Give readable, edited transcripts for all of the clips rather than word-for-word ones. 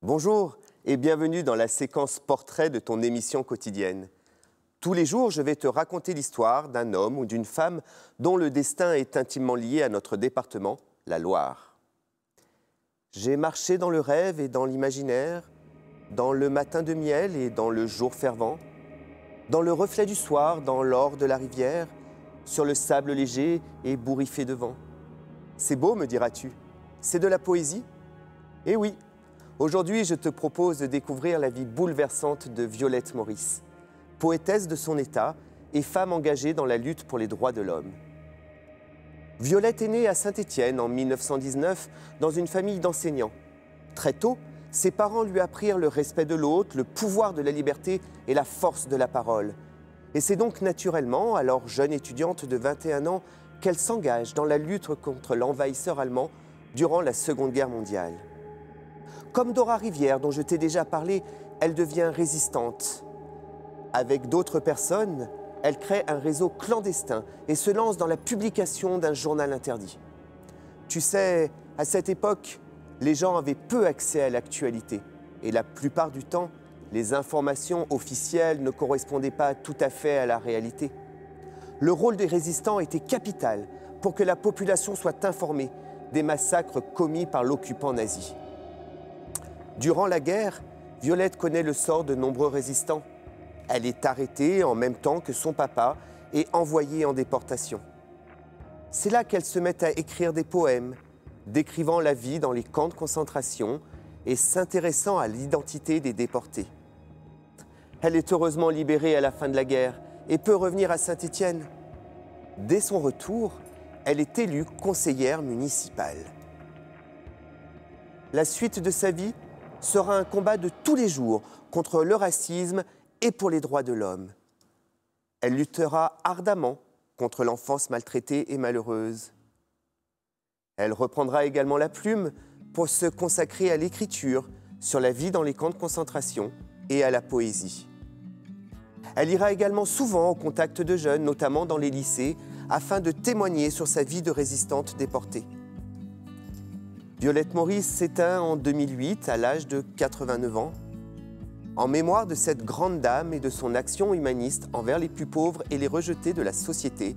Bonjour et bienvenue dans la séquence portrait de ton émission quotidienne. Tous les jours, je vais te raconter l'histoire d'un homme ou d'une femme dont le destin est intimement lié à notre département, la Loire. J'ai marché dans le rêve et dans l'imaginaire, dans le matin de miel et dans le jour fervent, dans le reflet du soir, dans l'or de la rivière, sur le sable léger et bourriffé de vent. C'est beau, me diras-tu. C'est de la poésie? Eh oui. Aujourd'hui, je te propose de découvrir la vie bouleversante de Violette Maurice, poétesse de son état et femme engagée dans la lutte pour les droits de l'homme. Violette est née à Saint-Étienne en 1919 dans une famille d'enseignants. Très tôt, ses parents lui apprirent le respect de l'autre, le pouvoir de la liberté et la force de la parole. Et c'est donc naturellement, alors jeune étudiante de 21 ans, qu'elle s'engage dans la lutte contre l'envahisseur allemand durant la Seconde Guerre mondiale. Comme Dora Rivière, dont je t'ai déjà parlé, elle devient résistante. Avec d'autres personnes, elle crée un réseau clandestin et se lance dans la publication d'un journal interdit. Tu sais, à cette époque, les gens avaient peu accès à l'actualité et la plupart du temps, les informations officielles ne correspondaient pas tout à fait à la réalité. Le rôle des résistants était capital pour que la population soit informée des massacres commis par l'occupant nazi. Durant la guerre, Violette connaît le sort de nombreux résistants. Elle est arrêtée en même temps que son papa et envoyée en déportation. C'est là qu'elle se met à écrire des poèmes, décrivant la vie dans les camps de concentration et s'intéressant à l'identité des déportés. Elle est heureusement libérée à la fin de la guerre et peut revenir à Saint-Étienne. Dès son retour, elle est élue conseillère municipale. La suite de sa vie sera un combat de tous les jours contre le racisme et pour les droits de l'homme. Elle luttera ardemment contre l'enfance maltraitée et malheureuse. Elle reprendra également la plume pour se consacrer à l'écriture sur la vie dans les camps de concentration et à la poésie. Elle ira également souvent au contact de jeunes, notamment dans les lycées, afin de témoigner sur sa vie de résistante déportée. Violette Maurice s'éteint en 2008 à l'âge de 89 ans. En mémoire de cette grande dame et de son action humaniste envers les plus pauvres et les rejetés de la société,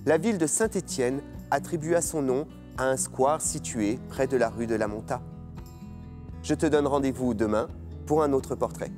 la ville de Saint-Étienne attribua son nom à un square situé près de la rue de la Monta. Je te donne rendez-vous demain pour un autre portrait.